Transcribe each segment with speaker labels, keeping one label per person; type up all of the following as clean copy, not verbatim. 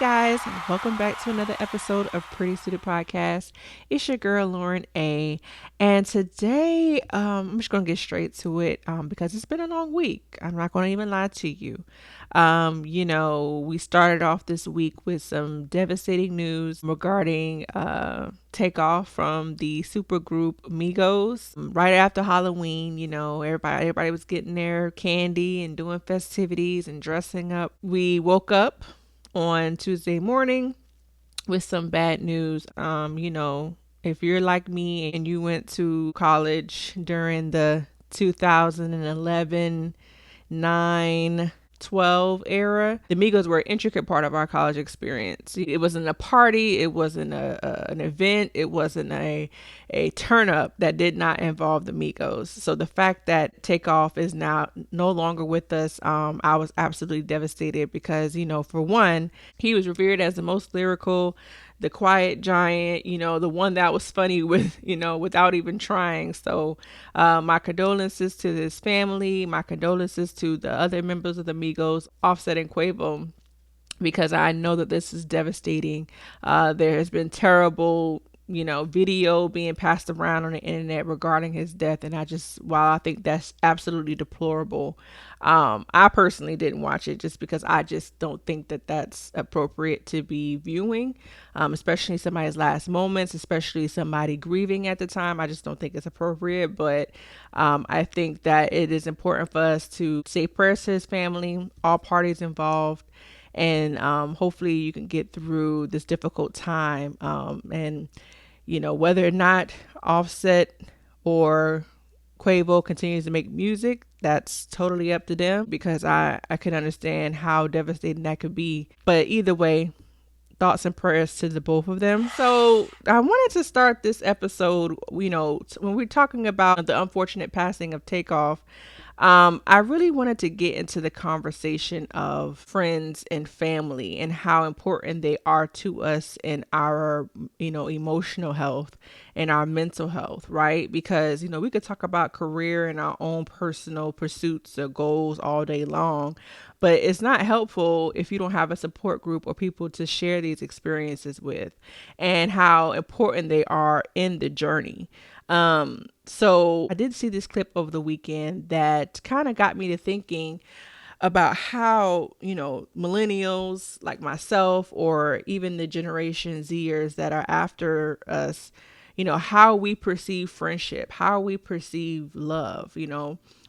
Speaker 1: guys, welcome back to another episode of Pretty Suited Podcast. It's your girl Lauren A. And today, I'm just gonna get straight to it because it's been a long week. I'm not gonna even lie to you. We started off this week with some devastating news regarding Takeoff from the supergroup Migos. Right after Halloween, everybody was getting their candy and doing festivities and dressing up. We woke up on Tuesday morning with some bad news. If you're like me and you went to college during the 2011, 9, 12 era, the Migos were an intricate part of our college experience. It wasn't a party, it wasn't an event, it wasn't a turn up that did not involve the Migos. So the fact that Takeoff is now no longer with us, I was absolutely devastated because, for one, he was revered as the most lyrical, the quiet giant, the one that was funny with, without even trying. So my condolences to his family, my condolences to the other members of the Migos, Offset and Quavo, because I know that this is devastating. There has been terrible video being passed around on the internet regarding his death. And while I think that's absolutely deplorable, I personally didn't watch it just because I just don't think that that's appropriate to be viewing, especially somebody's last moments, especially somebody grieving at the time. I just don't think it's appropriate. But I think that it is important for us to say prayers to his family, all parties involved, and hopefully you can get through this difficult time. And whether or not Offset or Quavo continues to make music, that's totally up to them, because I can understand how devastating that could be. But either way, thoughts and prayers to the both of them. So I wanted to start this episode, when we're talking about the unfortunate passing of Takeoff, I really wanted to get into the conversation of friends and family and how important they are to us in our, emotional health and our mental health, right? Because, we could talk about career and our own personal pursuits or goals all day long, but it's not helpful if you don't have a support group or people to share these experiences with, and how important they are in the journey. So I did see this clip over the weekend that kind of got me to thinking about how, millennials like myself, or even the Generation Zers that are after us, how we perceive friendship, how we perceive love,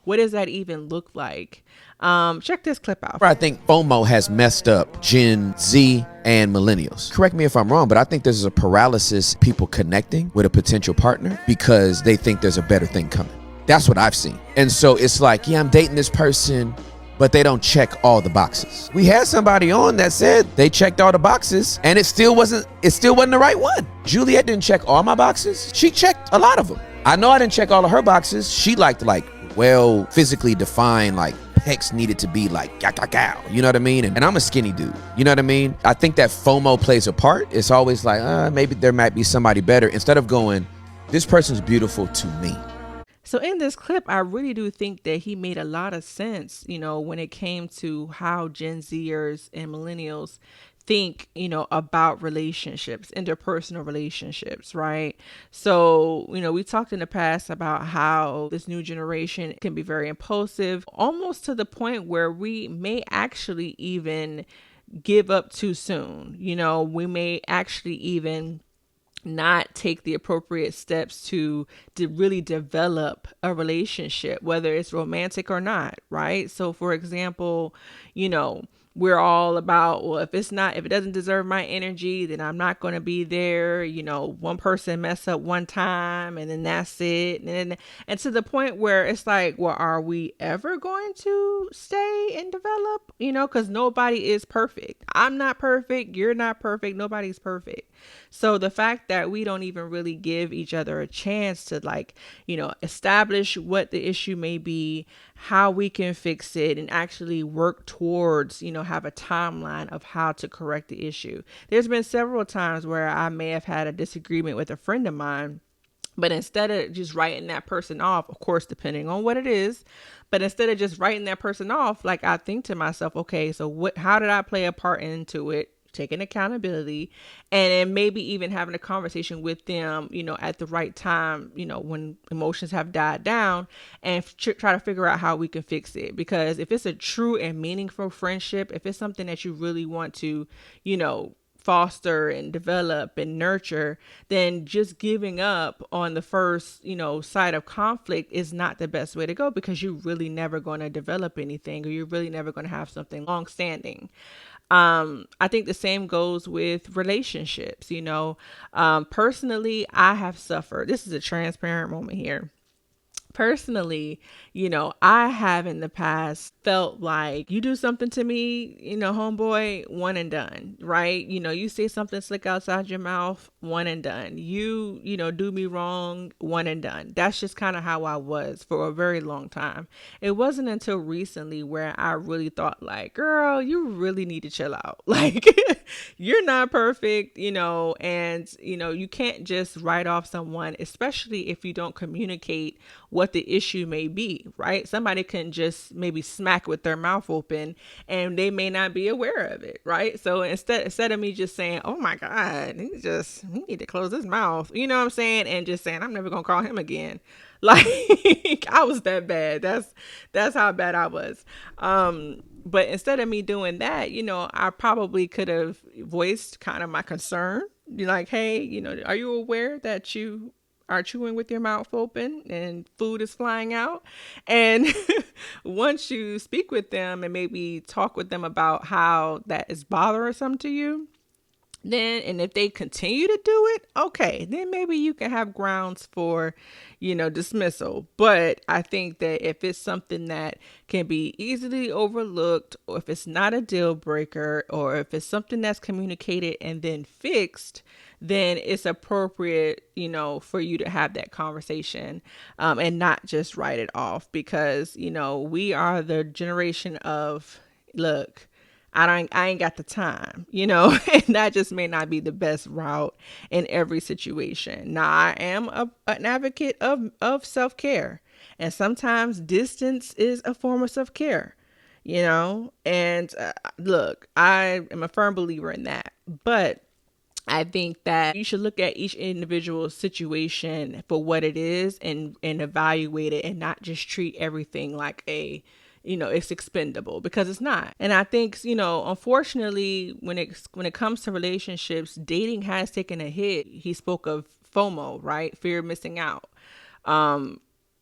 Speaker 1: what does that even look like? Check this clip out.
Speaker 2: I think FOMO has messed up Gen Z and millennials. Correct me if I'm wrong, but I think there's a paralysis, people connecting with a potential partner because they think there's a better thing coming. That's what I've seen. And so it's like, yeah, I'm dating this person, but they don't check all the boxes. We had somebody on that said they checked all the boxes and it still wasn't the right one. Juliet didn't check all my boxes. She checked a lot of them. I know I didn't check all of her boxes. She liked well physically defined, pecs needed to be you know what I mean? And I'm a skinny dude, you know what I mean? I think that FOMO plays a part. It's always maybe there might be somebody better, instead of going, this person's beautiful to me.
Speaker 1: So in this clip, I really do think that he made a lot of sense, when it came to how Gen Zers and millennials think, about relationships, interpersonal relationships, right? So, we talked in the past about how this new generation can be very impulsive, almost to the point where we may actually even give up too soon. We may actually even not take the appropriate steps to really develop a relationship, whether it's romantic or not, right? So for example, we're all about, well, if it doesn't deserve my energy, then I'm not going to be there. One person mess up one time and then that's it. And to the point where it's like, well, are we ever going to stay and develop? Because nobody is perfect. I'm not perfect. You're not perfect. Nobody's perfect. So the fact that we don't even really give each other a chance to establish what the issue may be, how we can fix it, and actually work towards, have a timeline of how to correct the issue. There's been several times where I may have had a disagreement with a friend of mine, but instead of just writing that person off, of course, depending on what it is, but instead of just writing that person off, I think to myself, okay, so how did I play a part into it? taking accountability, and then maybe even having a conversation with them, at the right time, when emotions have died down, and try to figure out how we can fix it. Because if it's a true and meaningful friendship, if it's something that you really want to, foster and develop and nurture, then just giving up on the first, side of conflict is not the best way to go, because you're really never going to develop anything, or you're really never going to have something long standing. I think the same goes with relationships. Personally, I have suffered. This is a transparent moment here. Personally, I have in the past felt like you do something to me, homeboy, one and done, right? You say something slick outside your mouth, one and done. Do me wrong, one and done. That's just kind of how I was for a very long time. It wasn't until recently where I really thought like, girl, you really need to chill out. Like, you're not perfect, and, you can't just write off someone, especially if you don't communicate what the issue may be, right? Somebody can just maybe smack with their mouth open and they may not be aware of it, right? So instead of me just saying, oh my God, he need to close his mouth, you know what I'm saying? And just saying, I'm never going to call him again. Like, I was that bad. That's how bad I was. But instead of me doing that, I probably could have voiced kind of my concern. Like, hey, are you aware that you are chewing with your mouth open and food is flying out? And once you speak with them and maybe talk with them about how that is bothersome to you, then, and if they continue to do it, okay, then maybe you can have grounds for, dismissal. But I think that if it's something that can be easily overlooked, or if it's not a deal breaker, or if it's something that's communicated and then fixed, then it's appropriate, for you to have that conversation, and not just write it off. Because, we are the generation of, look, I ain't got the time, and that just may not be the best route in every situation. Now, I am an advocate of self-care, and sometimes distance is a form of self-care, and look, I am a firm believer in that. But I think that you should look at each individual situation for what it is, and evaluate it, and not just treat everything like it's expendable, because it's not. And I think, unfortunately, when it comes to relationships, dating has taken a hit. He spoke of FOMO, right? Fear of missing out.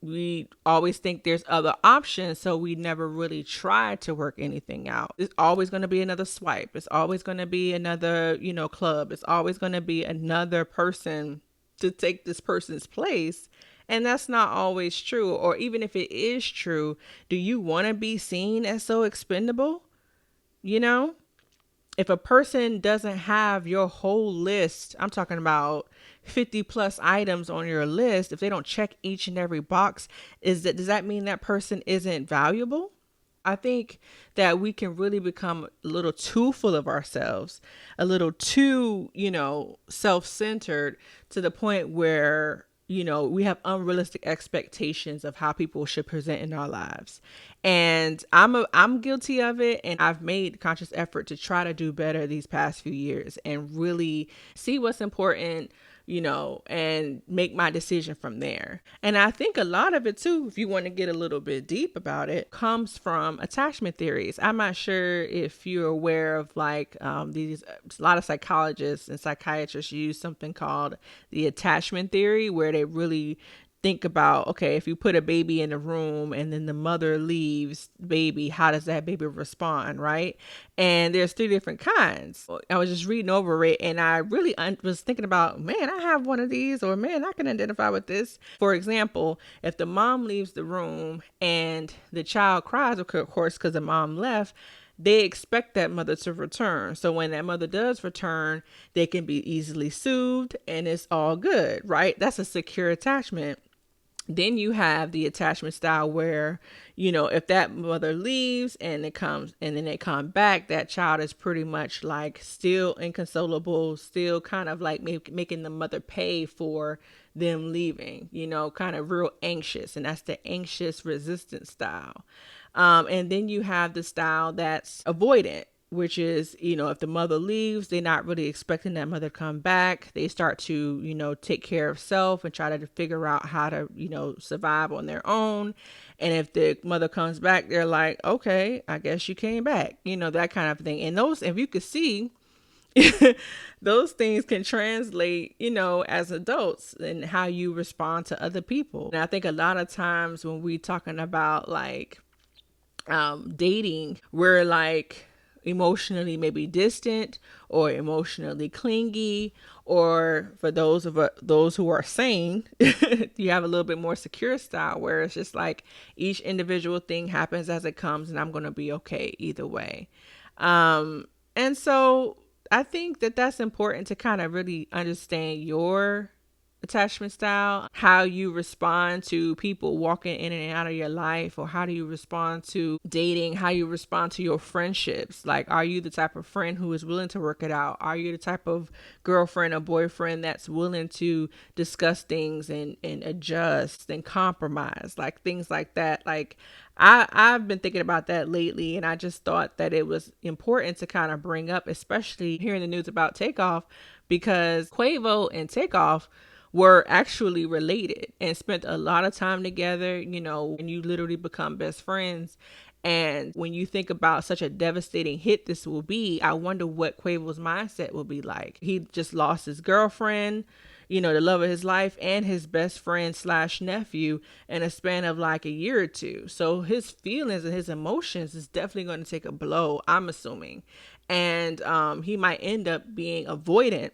Speaker 1: We always think there's other options, so we never really try to work anything out. It's always going to be another swipe. It's always going to be another, club. It's always going to be another person to take this person's place. And that's not always true. Or even if it is true, do you want to be seen as so expendable? If a person doesn't have your whole list, I'm talking about 50 plus items on your list, if they don't check each and every box, does that mean that person isn't valuable? I think that we can really become a little too full of ourselves, a little too, self-centered, to the point where, we have unrealistic expectations of how people should present in our lives. And I'm guilty of it. And I've made conscious effort to try to do better these past few years, and really see what's important, and make my decision from there. And I think a lot of it too, if you want to get a little bit deep about it, comes from attachment theories. I'm not sure if you're aware of a lot of psychologists and psychiatrists use something called the attachment theory, where they really think about, okay, if you put a baby in a room and then the mother leaves the baby, how does that baby respond, right? And there's 3 different kinds. I was just reading over it, and I really was thinking about, man, I have one of these, or man, I can identify with this. For example, if the mom leaves the room and the child cries, of course, because the mom left, they expect that mother to return. So when that mother does return, they can be easily soothed and it's all good, right? That's a secure attachment. Then you have the attachment style where, if that mother leaves and it comes and then they come back, that child is pretty much like still inconsolable, still kind of like making the mother pay for them leaving, kind of real anxious. And that's the anxious resistant style. And then you have the style that's avoidant. which is, if the mother leaves, they're not really expecting that mother to come back. They start to, take care of self and try to figure out how to, survive on their own. And if the mother comes back, they're like, okay, I guess you came back, that kind of thing. And those, if you could see, those things can translate, as adults and how you respond to other people. And I think a lot of times when we talking about like dating, we're like emotionally maybe distant or emotionally clingy, or for those who are sane, you have a little bit more secure style where it's just like each individual thing happens as it comes and I'm going to be okay either way. And so I think that that's important to kind of really understand your attachment style, how you respond to people walking in and out of your life, or how do you respond to dating, how you respond to your friendships. Like, are you the type of friend who is willing to work it out? Are you the type of girlfriend or boyfriend that's willing to discuss things and adjust and compromise, like things like that? Like, I've been thinking about that lately, and I just thought that it was important to kind of bring up, especially hearing the news about Takeoff, because Quavo and Takeoff were actually related and spent a lot of time together, and you literally become best friends. And when you think about such a devastating hit this will be, I wonder what Quavo's mindset will be like. He just lost his girlfriend, the love of his life, and his best friend / nephew in a span of like a year or two. So his feelings and his emotions is definitely going to take a blow, I'm assuming. And he might end up being avoidant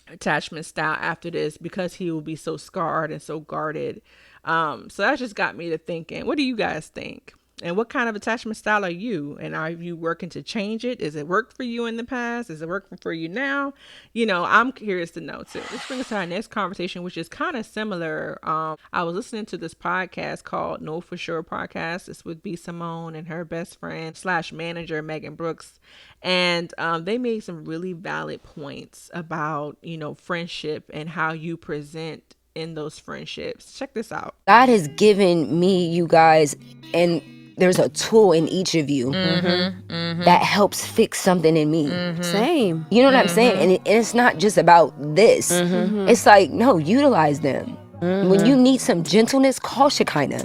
Speaker 1: attachment style after this because he will be so scarred and so guarded. So that just got me to thinking, what do you guys think? And what kind of attachment style are you? And are you working to change it? Is it worked for you in the past? Is it working for you now? I'm curious to know too. Let's bring us to our next conversation, which is kind of similar. I was listening to this podcast called Know For Sure Podcast. It's with B. Simone and her best friend / manager, Megan Brooks. And they made some really valid points about, friendship and how you present in those friendships. Check this out.
Speaker 3: God has given me you guys, and there's a tool in each of you that helps fix something in me.
Speaker 4: Same.
Speaker 3: You know what I'm saying? And it's not just about this. It's like, no, utilize them. When you need some gentleness, call Shekinah.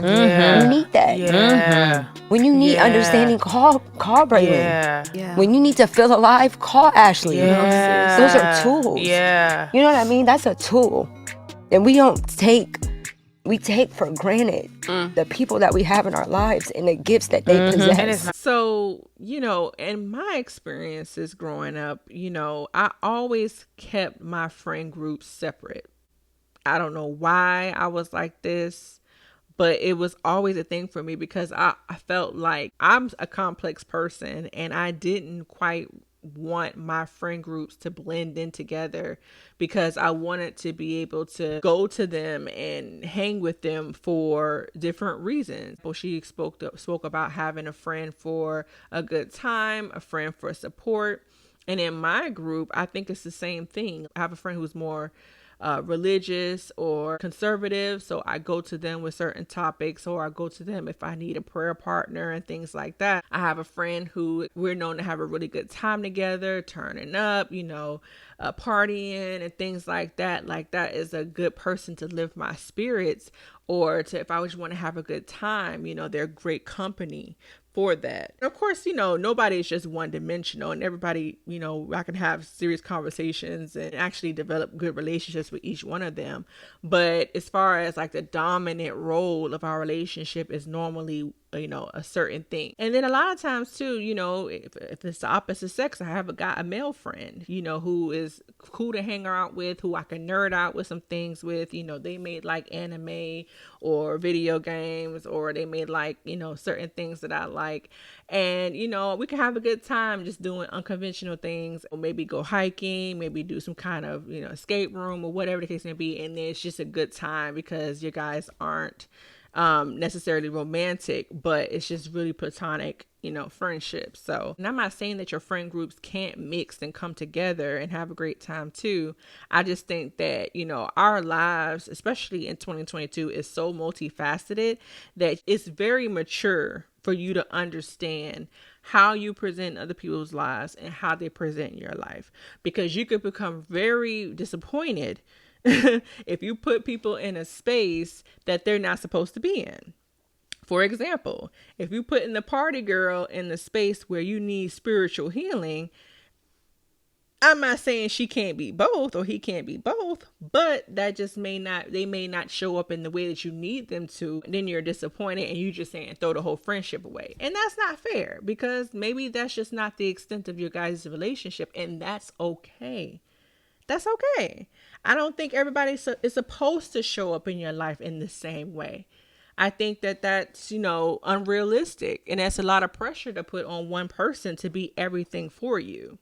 Speaker 3: You need that. When you need understanding, call Braylon. When you need to feel alive, call Ashley. Those are tools. You know what I mean? That's a tool. And we take for granted the people that we have in our lives and the gifts that they possess.
Speaker 1: So, in my experiences growing up, I always kept my friend group separate. I don't know why I was like this, but it was always a thing for me because I felt like I'm a complex person and I didn't quite want my friend groups to blend in together because I wanted to be able to go to them and hang with them for different reasons. Well, she spoke about having a friend for a good time, a friend for support. And in my group, I think it's the same thing. I have a friend who's more religious or conservative, so I go to them with certain topics, or I go to them if I need a prayer partner and things like that. I have a friend who we're known to have a really good time together, turning up, partying and things like that. Like, that is a good person to lift my spirits, or to, if I just want to have a good time, they're great company for that. And of course, nobody is just one dimensional, and everybody, I can have serious conversations and actually develop good relationships with each one of them. But as far as like the dominant role of our relationship is normally, a certain thing. And then a lot of times too, if it's the opposite sex, I have a male friend, who is cool to hang out with, who I can nerd out with some things with. They may like anime or video games, or they may like, certain things that I like. And, we can have a good time just doing unconventional things, or maybe go hiking, maybe do some kind of, escape room or whatever the case may be. And it's just a good time because you guys aren't necessarily romantic, but it's just really platonic, friendship. So, and I'm not saying that your friend groups can't mix and come together and have a great time too. I just think that, our lives, especially in 2022, is so multifaceted that it's very mature for you to understand how you present other people's lives and how they present your life, because you could become very disappointed if you put people in a space that they're not supposed to be in. For example, if you put in the party girl in the space where you need spiritual healing, I'm not saying she can't be both or he can't be both, but that just they may not show up in the way that you need them to. Then you're disappointed and you just saying throw the whole friendship away. And that's not fair, because maybe that's just not the extent of your guys' relationship, and that's okay. That's okay. I don't think everybody is supposed to show up in your life in the same way. I think that that's, unrealistic, and that's a lot of pressure to put on one person to be everything for you.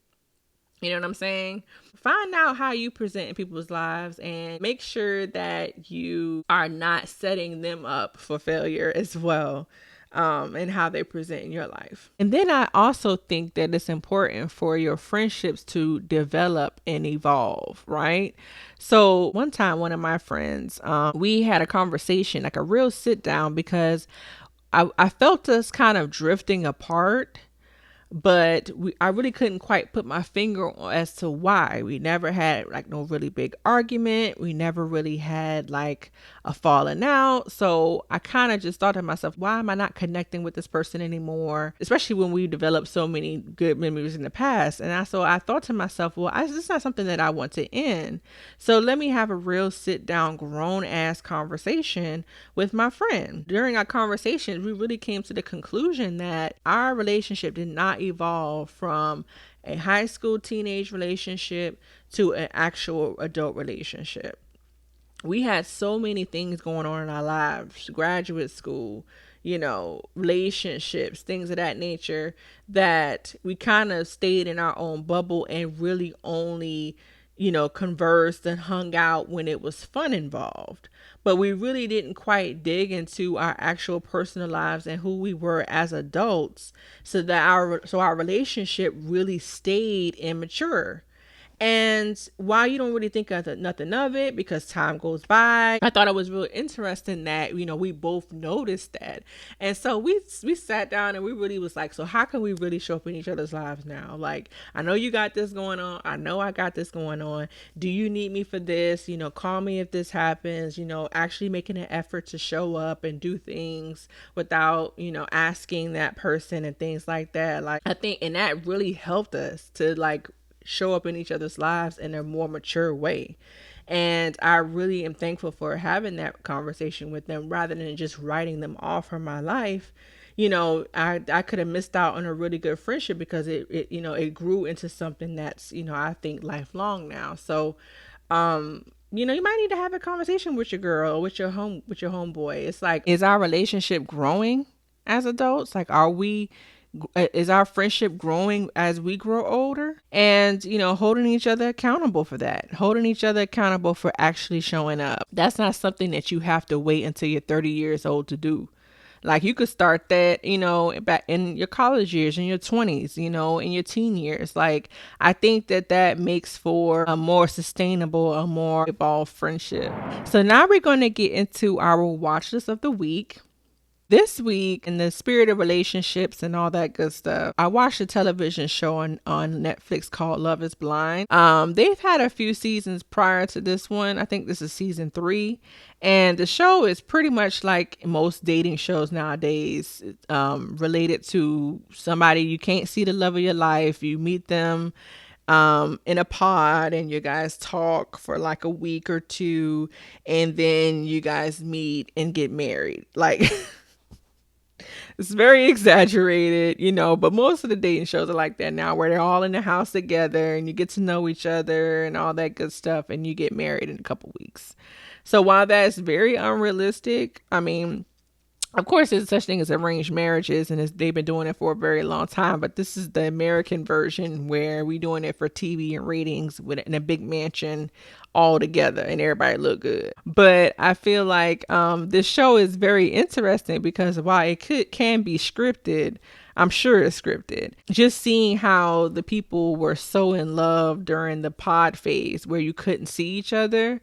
Speaker 1: You know what I'm saying? Find out how you present in people's lives and make sure that you are not setting them up for failure as well, and how they present in your life. And then I also think that it's important for your friendships to develop and evolve, right? So one time, one of my friends, we had a conversation, like a real sit down, because I felt us kind of drifting apart. But I really couldn't quite put my finger on as to why. We never had like no really big argument. We never really had like a falling out. So I kind of just thought to myself, why am I not connecting with this person anymore? Especially when we developed so many good memories in the past. And so I thought to myself, well, this is not something that I want to end. So let me have a real sit down, grown ass conversation with my friend. During our conversations, we really came to the conclusion that our relationship did not evolve from a high school teenage relationship to an actual adult relationship. We had so many things going on in our lives, graduate school, relationships, things of that nature, that we kind of stayed in our own bubble and really only conversed and hung out when it was fun involved. But we really didn't quite dig into our actual personal lives and who we were as adults, so that our relationship really stayed immature. And while you don't really think of nothing of it because time goes by, I thought it was really interesting that, we both noticed that. And so we sat down and we really was like, so how can we really show up in each other's lives now? Like, I know you got this going on. I know I got this going on. Do you need me for this? Call me if this happens, actually making an effort to show up and do things without, asking that person and things like that. Like, I think, and that really helped us to like show up in each other's lives in a more mature way. And I really am thankful for having that conversation with them rather than just writing them off from my life. I could have missed out on a really good friendship because it grew into something that's, I think lifelong now. So, you might need to have a conversation with your girl or with your homeboy. It's like, is our relationship growing as adults? Like, is our friendship growing as we grow older? And, holding each other accountable for that, holding each other accountable for actually showing up. That's not something that you have to wait until you're 30 years old to do. Like, you could start that, back in your college years, in your 20s, in your teen years. Like, I think that makes for a more sustainable, a more evolved friendship. So now we're going to get into our watch list of the week. This week, in the spirit of relationships and all that good stuff, I watched a television show on Netflix called Love is Blind. They've had a few seasons prior to this one. I think this is season 3. And the show is pretty much like most dating shows nowadays, related to somebody you can't see the love of your life. You meet them in a pod and you guys talk for like a week or two, and then you guys meet and get married. Like, it's very exaggerated, but most of the dating shows are like that now, where they're all in the house together and you get to know each other and all that good stuff, and you get married in a couple weeks. So while that's very unrealistic, I mean, of course, there's such thing as arranged marriages, and they've been doing it for a very long time. But this is the American version where we doing it for TV and ratings in a big mansion all together, and everybody look good. But I feel like this show is very interesting because while it can be scripted, I'm sure it's scripted. Just seeing how the people were so in love during the pod phase where you couldn't see each other.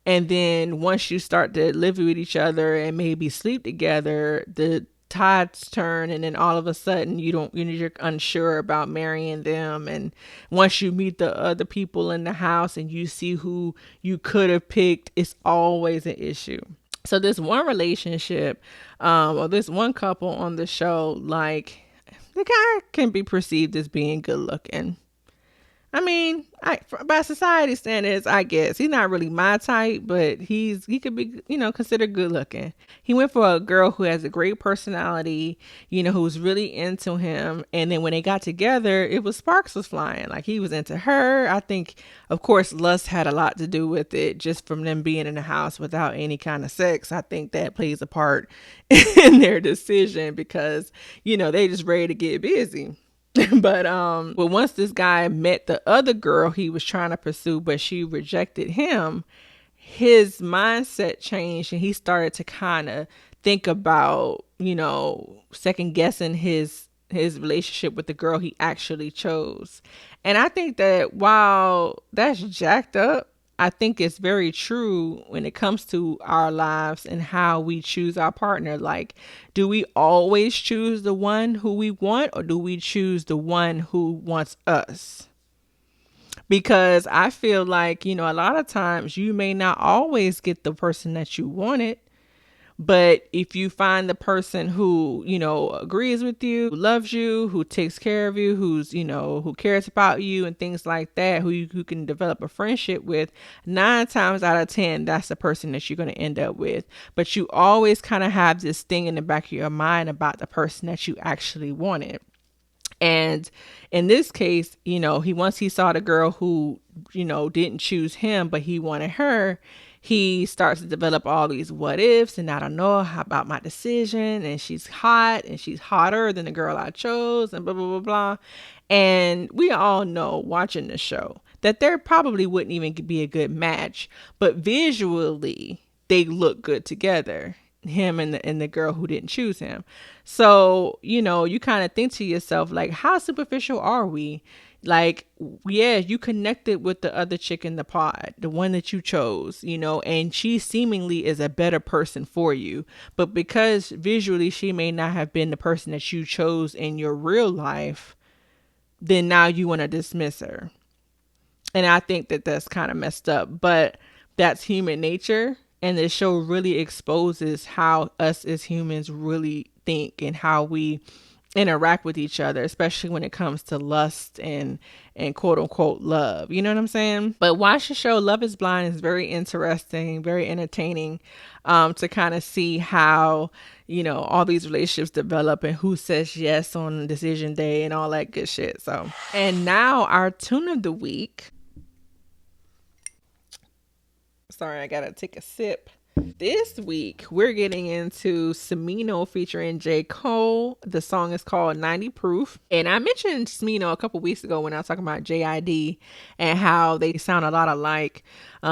Speaker 1: And then once you start to live with each other and maybe sleep together, the tides turn, and then all of a sudden you're unsure about marrying them. And once you meet the other people in the house and you see who you could have picked, it's always an issue. So this one relationship, or this one couple on the show, like, the guy can be perceived as being good looking. I mean, by society standards, I guess he's not really my type, but he could be, considered good looking. He went for a girl who has a great personality, who's really into him. And then when they got together, it was sparks was flying. Like, he was into her. I think, of course, lust had a lot to do with it, just from them being in the house without any kind of sex. I think that plays a part in their decision, because, they just ready to get busy. But once this guy met the other girl he was trying to pursue, but she rejected him, his mindset changed, and he started to kind of think about, second guessing his relationship with the girl he actually chose. And I think that while that's jacked up, I think it's very true when it comes to our lives and how we choose our partner. Like, do we always choose the one who we want, or do we choose the one who wants us? Because I feel like, a lot of times you may not always get the person that you wanted. But if you find the person who, agrees with you, who loves you, who takes care of you, who cares about you and things like that, who can develop a friendship with, 9 times out of 10, that's the person that you're going to end up with. But you always kind of have this thing in the back of your mind about the person that you actually wanted. And in this case, once he saw the girl who, didn't choose him, but he wanted her, he starts to develop all these what ifs, and I don't know how about my decision, and she's hot, and she's hotter than the girl I chose, and blah, blah, blah, blah. And we all know, watching the show, that there probably wouldn't even be a good match, but visually they look good together, him and the girl who didn't choose him. So, you kind of think to yourself, like, how superficial are we? Like, yeah, you connected with the other chick in the pod, the one that you chose, and she seemingly is a better person for you. But because visually she may not have been the person that you chose in your real life, then now you want to dismiss her. And I think that that's kind of messed up, but that's human nature. And the show really exposes how us as humans really think and how we interact with each other, especially when it comes to lust and quote unquote love. You know what I'm saying? But watch the show Love is Blind. Is very interesting, very entertaining, to kind of see how, all these relationships develop and who says yes on decision day and all that good shit. So, and now our tune of the week. Sorry, I gotta take a sip. This week, we're getting into Smino featuring J. Cole. The song is called 90 Proof. And I mentioned Smino a couple weeks ago when I was talking about JID and how they sound a lot alike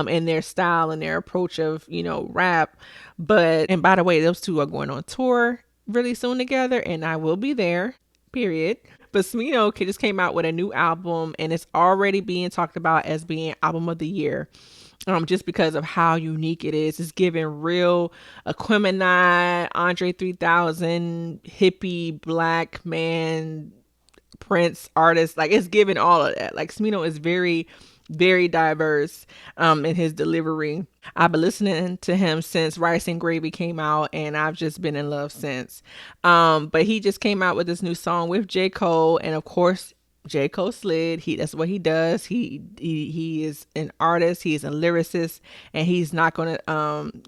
Speaker 1: in their style and their approach of, rap. And by the way, those two are going on tour really soon together, and I will be there, period. But Smino just came out with a new album, and it's already being talked about as being album of the year. Just because of how unique it is. It's giving real Aquemini, Andre 3000, hippie, black man, Prince artist. Like, it's giving all of that. Like, Smino is very, very diverse in his delivery. I've been listening to him since Rice and Gravy came out, and I've just been in love since. But he just came out with this new song with J. Cole, and of course, J. Cole slid. That's what he does. He is an artist. He is a lyricist, and he's not gonna.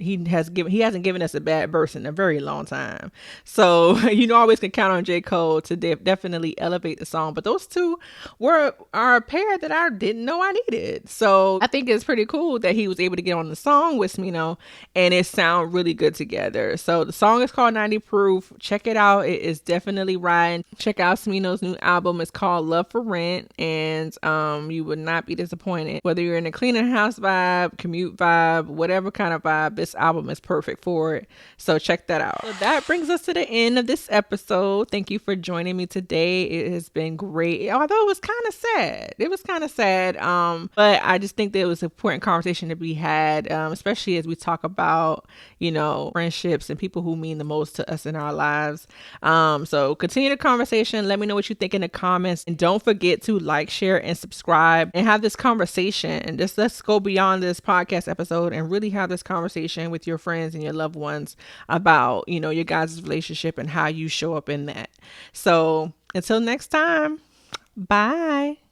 Speaker 1: He hasn't given us a bad verse in a very long time. So always can count on J. Cole to definitely elevate the song. But those two are a pair that I didn't know I needed. So I think it's pretty cool that he was able to get on the song with Smino, and it sound really good together. So the song is called 90 Proof. Check it out. It is definitely riding. Check out Smino's new album. It's called Love up for rent, and you would not be disappointed. Whether you're in a cleaning house vibe, commute vibe, whatever kind of vibe, this album is perfect for it. So check that out. So that brings us to the end of this episode. Thank you for joining me today. It has been great, although it was kind of sad. But I just think that it was an important conversation to be had, especially as we talk about, friendships and people who mean the most to us in our lives. So continue the conversation. Let me know what you think in the comments, and don't forget to like, share, and subscribe, and have this conversation. And just let's go beyond this podcast episode and really have this conversation with your friends and your loved ones about, your guys' relationship and how you show up in that. So until next time, bye.